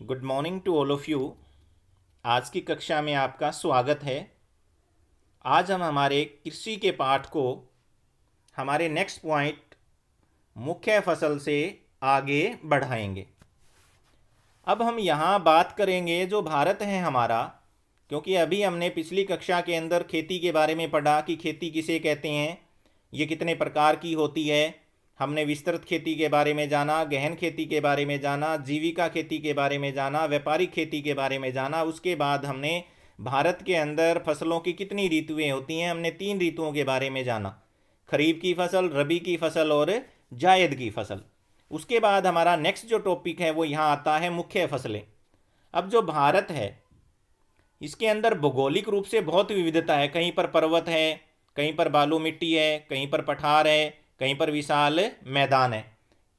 Good morning to all of you. आज की कक्षा में आपका स्वागत है। आज हम हमारे कृषि के पाठ को हमारे नेक्स्ट पॉइंट मुख्य फसल से आगे बढ़ाएंगे। अब हम यहाँ बात करेंगे जो भारत है हमारा, क्योंकि अभी हमने पिछली कक्षा के अंदर खेती के बारे में पढ़ा कि खेती किसे कहते हैं, ये कितने प्रकार की होती है। हमने विस्तृत खेती के बारे में जाना, गहन खेती के बारे में जाना, जीविका खेती के बारे में जाना, व्यापारिक खेती के बारे में जाना। उसके बाद हमने भारत के अंदर फसलों की कितनी ऋतुएं होती हैं, हमने 3 ऋतुओं के बारे में जाना, खरीफ की फसल, रबी की फसल और जायद की फसल। उसके बाद हमारा नेक्स्ट जो टॉपिक है वो यहाँ आता है मुख्य फसलें। अब जो भारत है इसके अंदर भौगोलिक रूप से बहुत विविधता है। कहीं पर पर्वत है, कहीं पर बालू मिट्टी है, कहीं पर पठार है, कहीं पर विशाल मैदान है,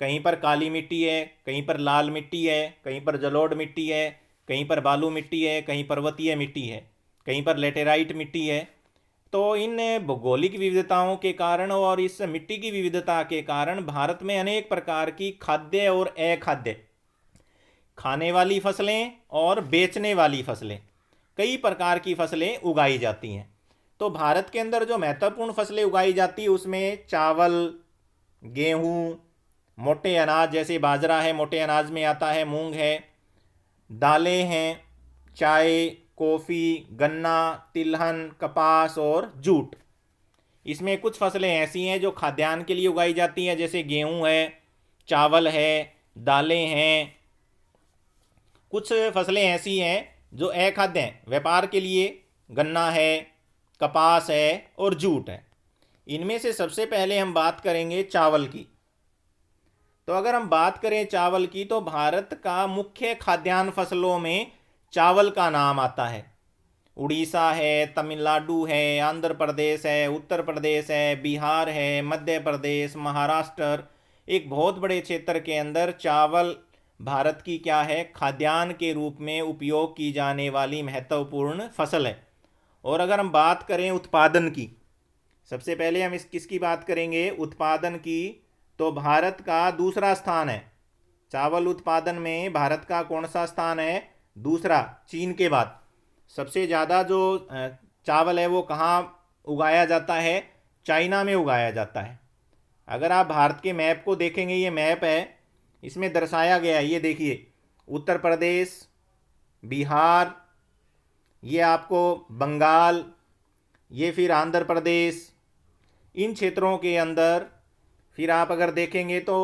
कहीं पर काली मिट्टी है, कहीं पर लाल मिट्टी है, कहीं पर जलोढ़ मिट्टी है, कहीं पर बालू मिट्टी है, कहीं पर्वतीय मिट्टी है, कहीं पर लेटेराइट मिट्टी है। तो इन भौगोलिक विविधताओं के कारण और इस मिट्टी की विविधता के कारण भारत में अनेक प्रकार की खाद्य और अखाद्य, खाने वाली फसलें और बेचने वाली फसलें, कई प्रकार की फसलें उगाई जाती हैं। तो भारत के अंदर जो महत्वपूर्ण फसलें उगाई जाती है उसमें चावल, गेहूँ, मोटे अनाज जैसे बाजरा है, मोटे अनाज में आता है, मूंग है, दालें हैं, चाय, कॉफ़ी, गन्ना, तिलहन, कपास और जूट। इसमें कुछ फसलें ऐसी हैं जो खाद्यान्न के लिए उगाई जाती हैं, जैसे गेहूँ है, चावल है, दालें हैं। कुछ फसलें ऐसी हैं जो अखाद्य हैं, व्यापार के लिए, गन्ना है, कपास है और जूट है। इनमें से सबसे पहले हम बात करेंगे चावल की। तो अगर हम बात करें चावल की तो भारत का मुख्य खाद्यान्न फसलों में चावल का नाम आता है। उड़ीसा है, तमिलनाडु है, आंध्र प्रदेश है, उत्तर प्रदेश है, बिहार है, मध्य प्रदेश, महाराष्ट्र, एक बहुत बड़े क्षेत्र के अंदर चावल भारत की क्या है, खाद्यान्न के रूप में उपयोग की जाने वाली महत्वपूर्ण फसल है। और अगर हम बात करें उत्पादन की, सबसे पहले हम इस किसकी बात करेंगे, उत्पादन की, तो भारत का दूसरा स्थान है। चावल उत्पादन में भारत का कौन सा स्थान है, दूसरा, चीन के बाद। सबसे ज़्यादा जो चावल है वो कहाँ उगाया जाता है, चाइना में उगाया जाता है। अगर आप भारत के मैप को देखेंगे, ये मैप है, इसमें दर्शाया गया है, ये देखिए, उत्तर प्रदेश, बिहार, ये आपको बंगाल, ये फिर आंध्र प्रदेश, इन क्षेत्रों के अंदर फिर आप अगर देखेंगे तो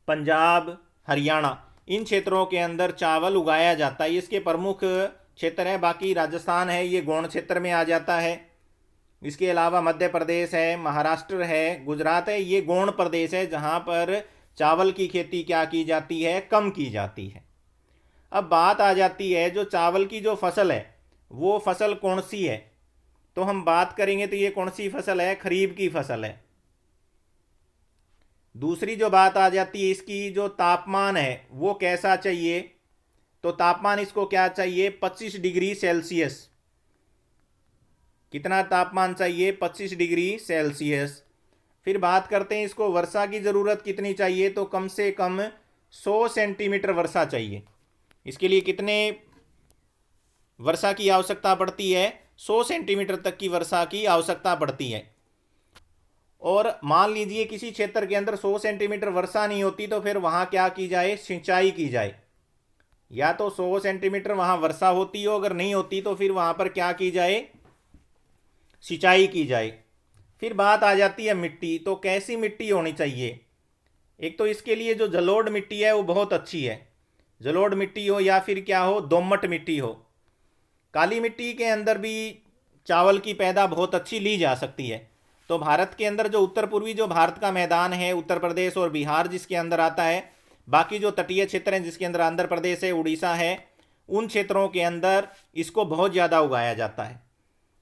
पंजाब, हरियाणा, इन क्षेत्रों के अंदर चावल उगाया जाता है। इसके प्रमुख क्षेत्र है। बाकी राजस्थान है, ये गौण क्षेत्र में आ जाता है। इसके अलावा मध्य प्रदेश है, महाराष्ट्र है, गुजरात है, ये गौण प्रदेश है जहाँ पर चावल की खेती क्या की जाती है, कम की जाती है। अब बात आ जाती है जो चावल की जो फसल है वो फसल कौन सी है, तो हम बात करेंगे तो ये कौन सी फसल है, खरीफ की फसल है। दूसरी जो बात आ जाती है, इसकी जो तापमान है वो कैसा चाहिए, तो तापमान इसको क्या चाहिए, 25 डिग्री सेल्सियस। कितना तापमान चाहिए, 25 डिग्री सेल्सियस। फिर बात करते हैं इसको वर्षा की ज़रूरत कितनी चाहिए, तो कम से कम 100 सेंटीमीटर वर्षा चाहिए। इसके लिए कितने वर्षा की आवश्यकता पड़ती है, 100 सेंटीमीटर तक की वर्षा की आवश्यकता पड़ती है। और मान लीजिए किसी क्षेत्र के अंदर 100 सेंटीमीटर वर्षा नहीं होती तो फिर वहाँ क्या की जाए, सिंचाई की जाए। या तो 100 सेंटीमीटर वहाँ वर्षा होती हो, अगर नहीं होती तो फिर वहाँ पर क्या की जाए, सिंचाई की जाए। फिर बात आ जाती है मिट्टी, तो कैसी मिट्टी होनी चाहिए। एक तो इसके लिए जो जलोढ़ मिट्टी है वो बहुत अच्छी है, जलोढ़ मिट्टी हो या फिर क्या हो, दोमट मिट्टी हो। काली मिट्टी के अंदर भी चावल की पैदा बहुत अच्छी ली जा सकती है। तो भारत के अंदर जो उत्तर पूर्वी जो भारत का मैदान है, उत्तर प्रदेश और बिहार जिसके अंदर आता है, बाकी जो तटीय क्षेत्र हैं जिसके अंदर आंध्र प्रदेश है, उड़ीसा है, उन क्षेत्रों के अंदर इसको बहुत ज़्यादा उगाया जाता है।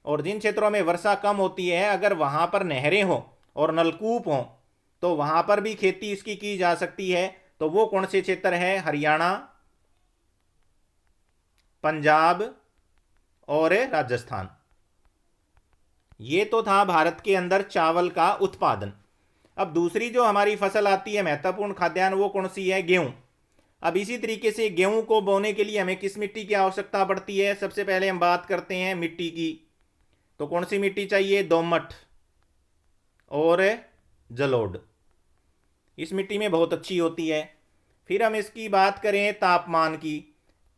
और जिन क्षेत्रों में वर्षा कम होती है, अगर वहाँ पर नहरें हों और नलकूप हों तो वहाँ पर भी खेती इसकी की जा सकती है। तो वो कौन से क्षेत्र है, हरियाणा, पंजाब और राजस्थान। ये तो था भारत के अंदर चावल का उत्पादन। अब दूसरी जो हमारी फसल आती है महत्वपूर्ण खाद्यान्न, वो कौन सी है, गेहूं। अब इसी तरीके से गेहूं को बोने के लिए हमें किस मिट्टी की आवश्यकता पड़ती है? सबसे पहले हम बात करते हैं मिट्टी की। तो कौन सी मिट्टी चाहिए? दोमट और जलोढ़। इस मिट्टी में बहुत अच्छी होती है। फिर हम इसकी बात करें तापमान की,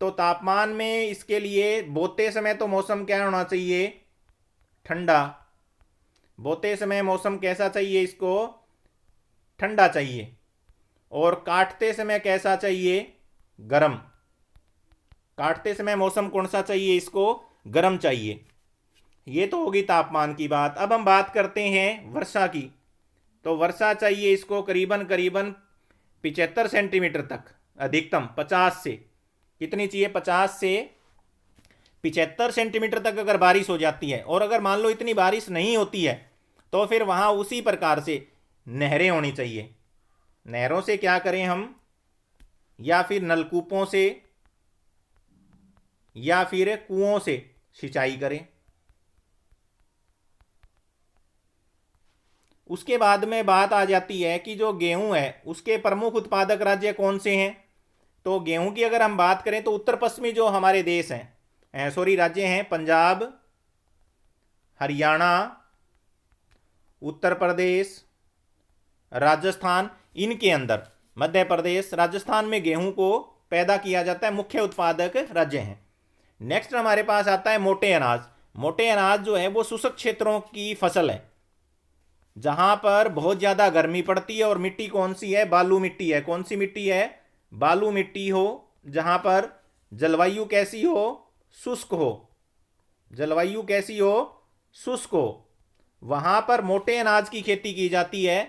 तो तापमान में इसके लिए बोते समय तो मौसम क्या होना चाहिए? ठंडा। बोते समय मौसम कैसा चाहिए इसको? ठंडा चाहिए। और काटते समय कैसा चाहिए? गर्म। काटते समय मौसम कौन सा चाहिए इसको? गर्म चाहिए। ये तो होगी तापमान की बात। अब हम बात करते हैं वर्षा की। तो वर्षा चाहिए इसको करीबन करीबन 75 सेंटीमीटर तक, अधिकतम 50 से। कितनी चाहिए? 50 से 75 सेंटीमीटर तक अगर बारिश हो जाती है, और अगर मान लो इतनी बारिश नहीं होती है, तो फिर वहाँ उसी प्रकार से नहरें होनी चाहिए। नहरों से क्या करें हम? या फिर नलकूपों से या फिर कुओं से सिंचाई करें। उसके बाद में बात आ जाती है कि जो गेहूं है उसके प्रमुख उत्पादक राज्य कौन से हैं? तो गेहूं की अगर हम बात करें तो उत्तर पश्चिमी जो हमारे देश हैं, सॉरी राज्य हैं, पंजाब, हरियाणा, उत्तर प्रदेश, राजस्थान, इनके अंदर मध्य प्रदेश, राजस्थान में गेहूं को पैदा किया जाता है, मुख्य उत्पादक राज्य हैं। नेक्स्ट हमारे पास आता है मोटे अनाज। मोटे अनाज जो है वो शुष्क क्षेत्रों की फसल है, जहां पर बहुत ज़्यादा गर्मी पड़ती है, और मिट्टी कौन सी है? बालू मिट्टी है। कौन सी मिट्टी है? बालू मिट्टी हो, जहां पर जलवायु कैसी हो? शुष्क हो। जलवायु कैसी हो? शुष्क हो। वहां पर मोटे अनाज की खेती की जाती है।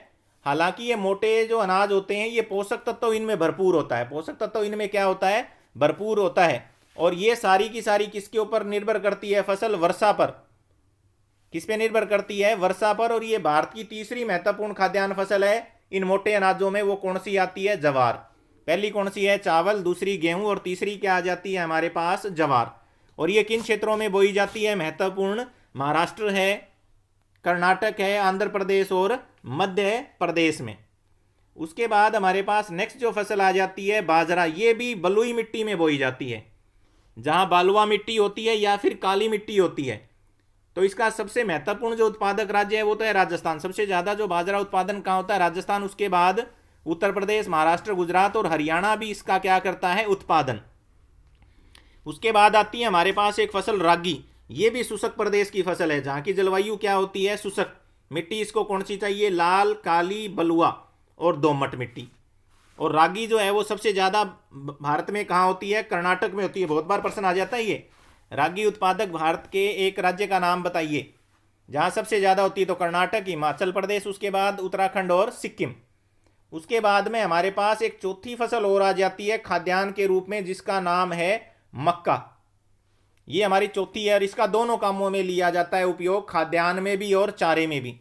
हालांकि ये मोटे जो अनाज होते हैं ये पोषक तत्व इनमें भरपूर होता है। पोषक तत्व इनमें क्या होता है? भरपूर होता है। और ये सारी की सारी किसके ऊपर निर्भर करती है फसल? वर्षा पर। किस पे निर्भर करती है? वर्षा पर। और ये भारत की तीसरी महत्वपूर्ण खाद्यान्न फसल है इन मोटे अनाजों में। वो कौन सी आती है? जवार। पहली कौन सी है? चावल, दूसरी गेहूं, और तीसरी क्या आ जाती है हमारे पास? जवार। और ये किन क्षेत्रों में बोई जाती है? महत्वपूर्ण महाराष्ट्र है, कर्नाटक है, आंध्र प्रदेश और मध्य प्रदेश में। उसके बाद हमारे पास नेक्स्ट जो फसल आ जाती है बाजरा। ये भी बलुई मिट्टी में बोई जाती है, जहां बालुआ मिट्टी होती है या फिर काली मिट्टी होती है। तो इसका सबसे महत्वपूर्ण जो उत्पादक राज्य है वो तो है राजस्थान। सबसे ज़्यादा जो बाजरा उत्पादन कहाँ होता है? राजस्थान। उसके बाद उत्तर प्रदेश, महाराष्ट्र, गुजरात और हरियाणा भी इसका क्या करता है? उत्पादन। उसके बाद आती है हमारे पास एक फसल रागी। ये भी शुष्क प्रदेश की फसल है, जहाँ की जलवायु क्या होती है? शुष्क। मिट्टी इसको कौन सी चाहिए? लाल, काली, बलुआ और दोमट मिट्टी। और रागी जो है वो सबसे ज़्यादा भारत में कहाँ होती है? कर्नाटक में होती है। बहुत बार प्रश्न आ जाता है ये, रागी उत्पादक भारत के एक राज्य का नाम बताइए जहाँ सबसे ज़्यादा होती है। तो कर्नाटक, हिमाचल प्रदेश, उसके बाद उत्तराखंड और सिक्किम। उसके बाद में हमारे पास एक चौथी फसल और आ जाती है खाद्यान्न के रूप में, जिसका नाम है मक्का। ये हमारी चौथी है, और इसका दोनों कामों में लिया जाता है उपयोग, खाद्यान्न में भी और चारे में भी।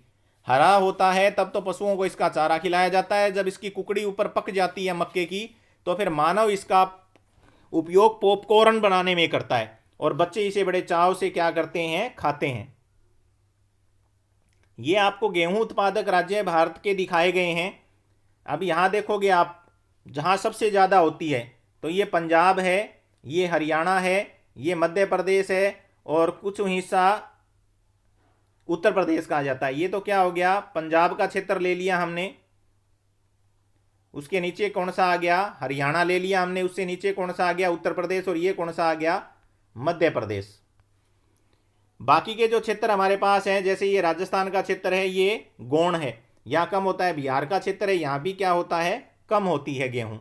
हरा होता है तब तो पशुओं को इसका चारा खिलाया जाता है। जब इसकी कुकड़ी ऊपर पक जाती है मक्के की, तो फिर मानव इसका उपयोग पॉपकॉर्न बनाने में करता है, और बच्चे इसे बड़े चाव से क्या करते हैं? खाते हैं। ये आपको गेहूं उत्पादक राज्य भारत के दिखाए गए हैं। अब यहां देखोगे आप, जहां सबसे ज़्यादा होती है तो ये पंजाब है, ये हरियाणा है, ये मध्य प्रदेश है, और कुछ हिस्सा उत्तर प्रदेश का आ जाता है। ये तो क्या हो गया? पंजाब का क्षेत्र ले लिया हमने। उसके नीचे कौन सा आ गया? हरियाणा ले लिया हमने। उससे नीचे कौन सा आ गया? उत्तर प्रदेश। और ये कौन सा आ गया? मध्य प्रदेश। बाकी के जो क्षेत्र हमारे पास हैं, जैसे ये राजस्थान का क्षेत्र है, ये गौण है, यहाँ कम होता है। बिहार का क्षेत्र है, यहाँ भी क्या होता है? कम होती है गेहूं।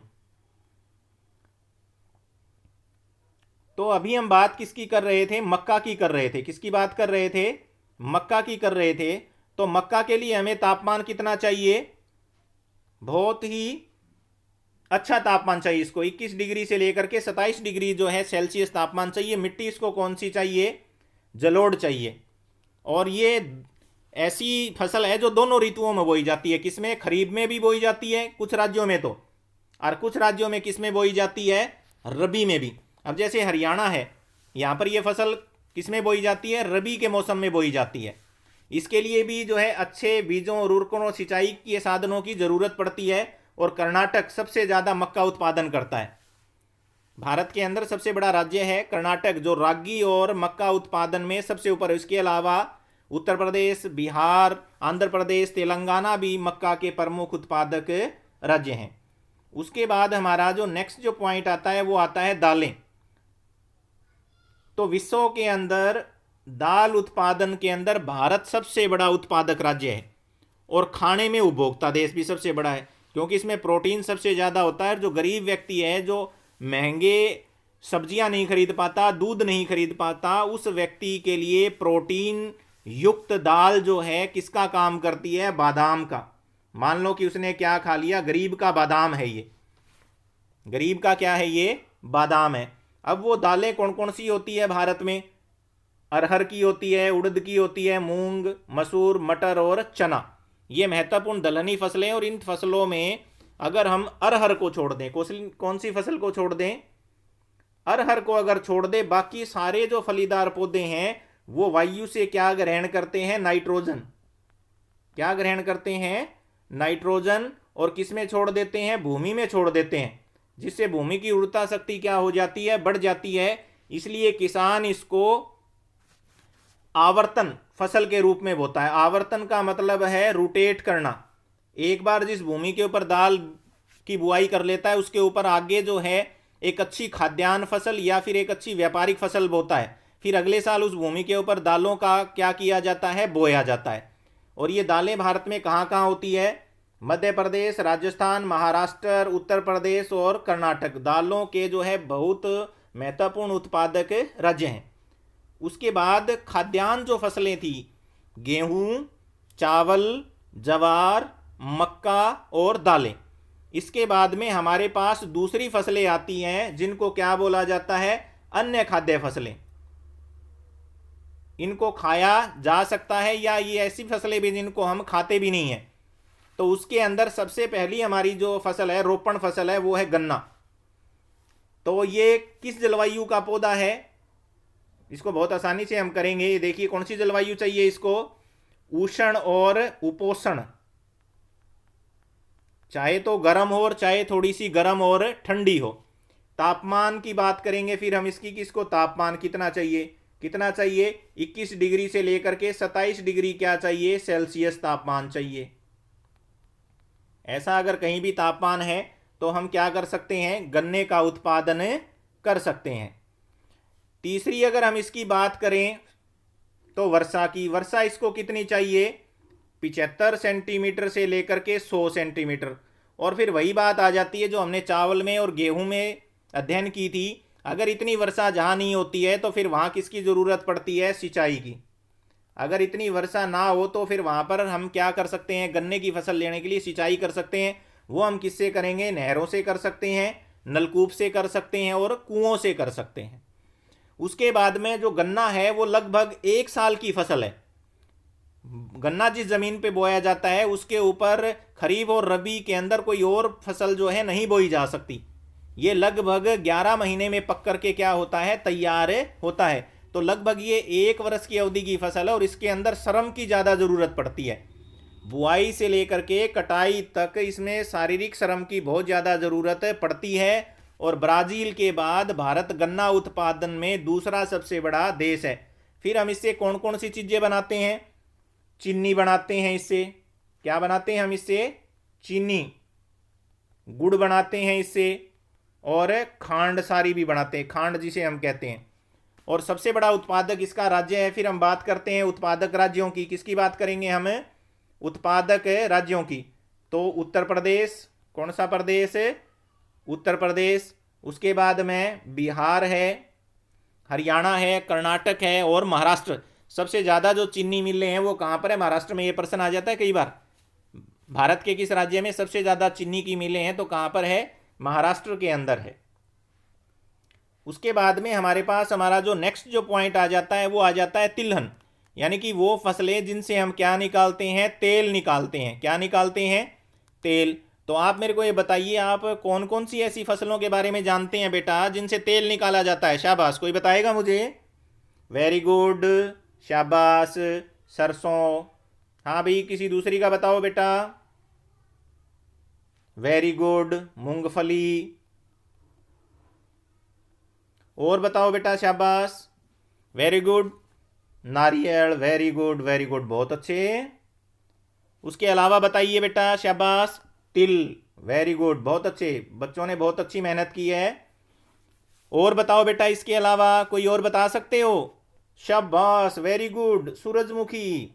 तो अभी हम बात किसकी कर रहे थे? मक्का की कर रहे थे। किसकी बात कर रहे थे? मक्का की कर रहे थे। तो मक्का के लिए हमें तापमान कितना चाहिए? बहुत ही अच्छा तापमान चाहिए। इसको 21 डिग्री से लेकर के 27 डिग्री जो है सेल्सियस तापमान चाहिए। मिट्टी इसको कौन सी चाहिए? जलोढ़ चाहिए। और ये ऐसी फसल है जो दोनों ऋतुओं में बोई जाती है। किसमें? खरीफ में भी बोई जाती है कुछ राज्यों में तो, और कुछ राज्यों में किसमें बोई जाती है? रबी में भी। अब जैसे हरियाणा है, यहाँ पर यह फसल किसमें बोई जाती है? रबी के मौसम में बोई जाती है। इसके लिए भी जो है अच्छे बीजों, उर्वरकों और सिंचाई के साधनों की ज़रूरत पड़ती है। और कर्नाटक सबसे ज़्यादा मक्का उत्पादन करता है। भारत के अंदर सबसे बड़ा राज्य है कर्नाटक, जो रागी और मक्का उत्पादन में सबसे ऊपर है। इसके अलावा उत्तर प्रदेश, बिहार, आंध्र प्रदेश, तेलंगाना भी मक्का के प्रमुख उत्पादक राज्य हैं। उसके बाद हमारा जो नेक्स्ट जो पॉइंट आता है वो आता है दालें। तो विश्व के अंदर दाल उत्पादन के अंदर भारत सबसे बड़ा उत्पादक राज्य है और खाने में उपभोक्ता देश भी सबसे बड़ा है, क्योंकि इसमें प्रोटीन सबसे ज़्यादा होता है। जो गरीब व्यक्ति है, जो महंगे सब्जियां नहीं खरीद पाता, दूध नहीं खरीद पाता, उस व्यक्ति के लिए प्रोटीन युक्त दाल जो है किसका काम करती है? बादाम का। मान लो कि उसने क्या खा लिया, गरीब का बादाम है ये, गरीब का क्या है ये? बादाम है। अब वो दालें कौन कौन सी होती है भारत में? अरहर की होती है, उड़द की होती है, मूंग, मसूर, मटर और चना। ये महत्वपूर्ण दलहनी फसलें। और इन फसलों में अगर हम अरहर को छोड़ दें, कौन सी फसल को छोड़ दें? अरहर को अगर छोड़ दें, बाकी सारे जो फलीदार पौधे हैं वो वायु से क्या ग्रहण करते हैं? नाइट्रोजन। क्या ग्रहण करते हैं? नाइट्रोजन। और किस में छोड़ देते हैं? भूमि में छोड़ देते हैं, जिससे भूमि की उर्वरता शक्ति क्या हो जाती है? बढ़ जाती है। इसलिए किसान इसको आवर्तन फसल के रूप में बोता है। आवर्तन का मतलब है रोटेट करना। एक बार जिस भूमि के ऊपर दाल की बुआई कर लेता है, उसके ऊपर आगे जो है एक अच्छी खाद्यान्न फसल या फिर एक अच्छी व्यापारिक फसल बोता है। फिर अगले साल उस भूमि के ऊपर दालों का क्या किया जाता है? बोया जाता है। और ये दालें भारत में कहाँ कहाँ होती है? मध्य प्रदेश, राजस्थान, महाराष्ट्र, उत्तर प्रदेश और कर्नाटक दालों के जो है बहुत महत्वपूर्ण उत्पादक राज्य हैं। उसके बाद खाद्यान्न जो फसलें थी, गेहूं, चावल, जवार, मक्का और दालें। इसके बाद में हमारे पास दूसरी फसलें आती हैं जिनको क्या बोला जाता है? अन्य खाद्य फसलें। इनको खाया जा सकता है या ये ऐसी फसलें भी जिनको हम खाते भी नहीं हैं। तो उसके अंदर सबसे पहली हमारी जो फसल है, रोपण फसल है, वो है गन्ना। तो ये किस जलवायु का पौधा है? इसको बहुत आसानी से हम करेंगे। ये देखिए, कौन सी जलवायु चाहिए इसको? उष्ण और उपोष्ण। चाहे तो गर्म हो और चाहे थोड़ी सी गर्म और ठंडी हो। तापमान की बात करेंगे फिर हम इसकी, किसको तापमान कितना चाहिए? कितना चाहिए? 21 डिग्री से लेकर के 27 डिग्री क्या चाहिए? सेल्सियस तापमान चाहिए। ऐसा अगर कहीं भी तापमान है तो हम क्या कर सकते हैं? गन्ने का उत्पादन कर सकते हैं। तीसरी अगर हम इसकी बात करें तो वर्षा की। वर्षा इसको कितनी चाहिए? 75 सेंटीमीटर से लेकर के 100 सेंटीमीटर। और फिर वही बात आ जाती है जो हमने चावल में और गेहूं में अध्ययन की थी। अगर इतनी वर्षा जहाँ नहीं होती है तो फिर वहाँ किसकी ज़रूरत पड़ती है? सिंचाई की। अगर इतनी वर्षा ना हो तो फिर वहाँ पर हम क्या कर सकते हैं? गन्ने की फसल लेने के लिए सिंचाई कर सकते हैं। वो हम किससे करेंगे? नहरों से कर सकते हैं, नलकूप से कर सकते हैं और कुओं से कर सकते हैं। उसके बाद में जो गन्ना है वो लगभग 1 साल की फसल है। गन्ना जिस जमीन पे बोया जाता है उसके ऊपर खरीफ और रबी के अंदर कोई और फसल जो है नहीं बोई जा सकती। ये लगभग 11 महीने में पक करके क्या होता है? तैयार होता है। तो लगभग ये 1 वर्ष की अवधि की फसल है और इसके अंदर श्रम की ज़्यादा ज़रूरत पड़ती है। बुआई से लेकर के कटाई तक इसमें शारीरिक श्रम की बहुत ज़्यादा ज़रूरत पड़ती है। और ब्राज़ील के बाद भारत गन्ना उत्पादन में दूसरा सबसे बड़ा देश है। फिर हम इससे कौन कौन सी चीज़ें बनाते हैं? चीनी बनाते हैं इससे। क्या बनाते हैं हम इससे? चीनी। गुड़ बनाते हैं इससे। और खांड सारी भी बनाते हैं, खांड जिसे हम कहते हैं। और सबसे बड़ा उत्पादक इसका राज्य है। फिर हम बात करते हैं उत्पादक राज्यों की। किसकी बात करेंगे हम? उत्पादक राज्यों की। तो उत्तर प्रदेश, कौन सा प्रदेश है? उत्तर प्रदेश। उसके बाद में बिहार है, हरियाणा है, कर्नाटक है और महाराष्ट्र। सबसे ज़्यादा जो चीनी मिलें हैं वो कहाँ पर है? महाराष्ट्र में। ये प्रश्न आ जाता है कई बार, भारत के किस राज्य में सबसे ज़्यादा चीनी की मिलें हैं? तो कहाँ पर है? महाराष्ट्र के अंदर है। उसके बाद में हमारे पास हमारा जो नेक्स्ट जो पॉइंट आ जाता है वो आ जाता है तिलहन, यानी कि वो फसलें जिनसे हम क्या निकालते हैं? तेल निकालते हैं। क्या निकालते हैं? तेल। तो आप मेरे को ये बताइए, आप कौन कौन सी ऐसी फसलों के बारे में जानते हैं बेटा जिनसे तेल निकाला जाता है? शाबाश, कोई बताएगा मुझे? वेरी गुड, शाबाश। सरसों। हाँ भाई, किसी दूसरी का बताओ बेटा। वेरी गुड, मूंगफली। और बताओ बेटा, शाबाश, वेरी गुड। नारियल, वेरी गुड वेरी गुड, बहुत अच्छे। उसके अलावा बताइए बेटा, शाबाश। तिल, वेरी गुड, बहुत अच्छे, बच्चों ने बहुत अच्छी मेहनत की है। और बताओ बेटा, इसके अलावा कोई और बता सकते हो? शाबाश, वेरी गुड, सूरजमुखी।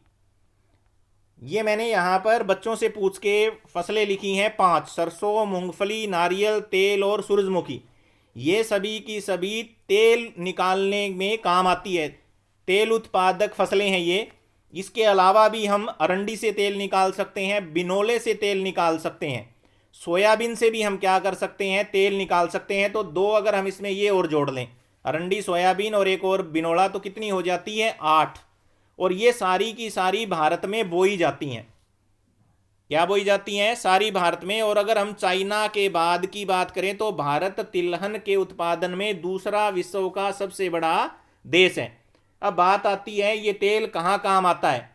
ये मैंने यहां पर बच्चों से पूछ के फसलें लिखी हैं 5: सरसों, मूंगफली, नारियल, तेल और सूरजमुखी। ये सभी की सभी तेल निकालने में काम आती है, तेल उत्पादक फसलें हैं ये। इसके अलावा भी हम अरंडी से तेल निकाल सकते हैं, बिनोले से तेल निकाल सकते हैं, सोयाबीन से भी हम क्या कर सकते हैं, तेल निकाल सकते हैं। तो 2 अगर हम इसमें ये और जोड़ लें, अरंडी, सोयाबीन और एक और बिनोला, तो कितनी हो जाती है? 8। और ये सारी की सारी भारत में बोई जाती हैं। क्या बोई जाती हैं? सारी भारत में। और अगर हम चाइना के बाद की बात करें तो भारत तिलहन के उत्पादन में दूसरा विश्व का सबसे बड़ा देश है। अब बात आती है ये तेल कहाँ काम आता है।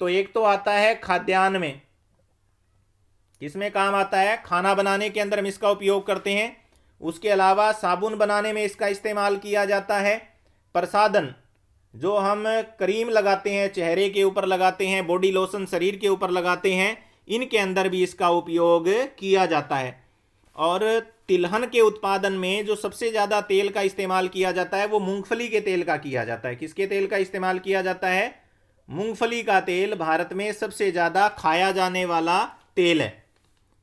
तो एक तो आता है खाद्यान्न में। किसमें काम आता है? खाना बनाने के अंदर हम इसका उपयोग करते हैं। उसके अलावा साबुन बनाने में इसका इस्तेमाल किया जाता है। प्रसाधन, जो हम क्रीम लगाते हैं, चेहरे के ऊपर लगाते हैं, बॉडी लोशन शरीर के ऊपर लगाते हैं, इनके अंदर भी इसका उपयोग किया जाता है। और तिलहन के उत्पादन में जो सबसे ज़्यादा तेल का इस्तेमाल किया जाता है वो मूंगफली के तेल का किया जाता है। किसके तेल का इस्तेमाल किया जाता है? मूंगफली का तेल भारत में सबसे ज़्यादा खाया जाने वाला तेल है।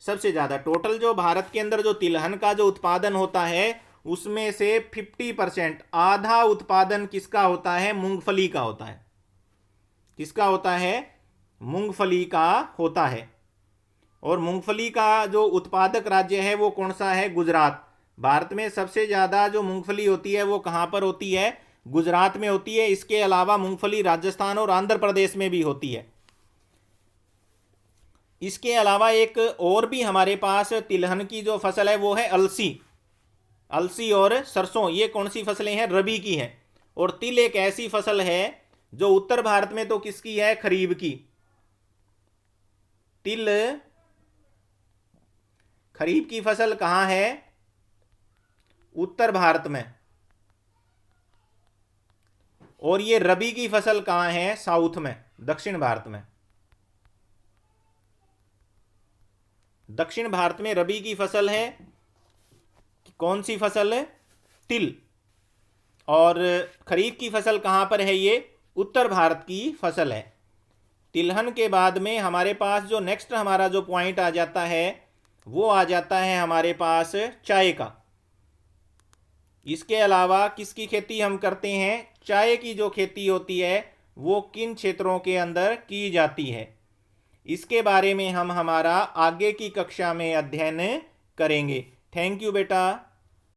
सबसे ज़्यादा टोटल जो भारत के अंदर जो तिलहन का जो उत्पादन होता है उसमें से 50%, आधा उत्पादन किसका होता है? मूंगफली का होता है। किसका होता है? मूंगफली का होता है। और मूंगफली का जो उत्पादक राज्य है वो कौन सा है? गुजरात। भारत में सबसे ज़्यादा जो मूंगफली होती है वो कहाँ पर होती है? गुजरात में होती है। इसके अलावा मूंगफली राजस्थान और आंध्र प्रदेश में भी होती है। इसके अलावा एक और भी हमारे पास तिलहन की जो फसल है वो है अलसी। अलसी और सरसों, ये कौन सी फसलें हैं? रबी की हैं। और तिल एक ऐसी फसल है जो उत्तर भारत में तो किसकी है? खरीफ की। तिल खरीफ की फसल कहां है? उत्तर भारत में। और ये रबी की फसल कहां है? साउथ में, दक्षिण भारत में। दक्षिण भारत में रबी की फसल है कौन सी फसल है? तिल। और खरीफ की फसल कहां पर है? ये उत्तर भारत की फसल है। तिलहन के बाद में हमारे पास जो नेक्स्ट हमारा जो पॉइंट आ जाता है वो आ जाता है हमारे पास चाय का। इसके अलावा किसकी खेती हम करते हैं? चाय की जो खेती होती है वो किन क्षेत्रों के अंदर की जाती है, इसके बारे में हम हमारा आगे की कक्षा में अध्ययन करेंगे। थैंक यू बेटा।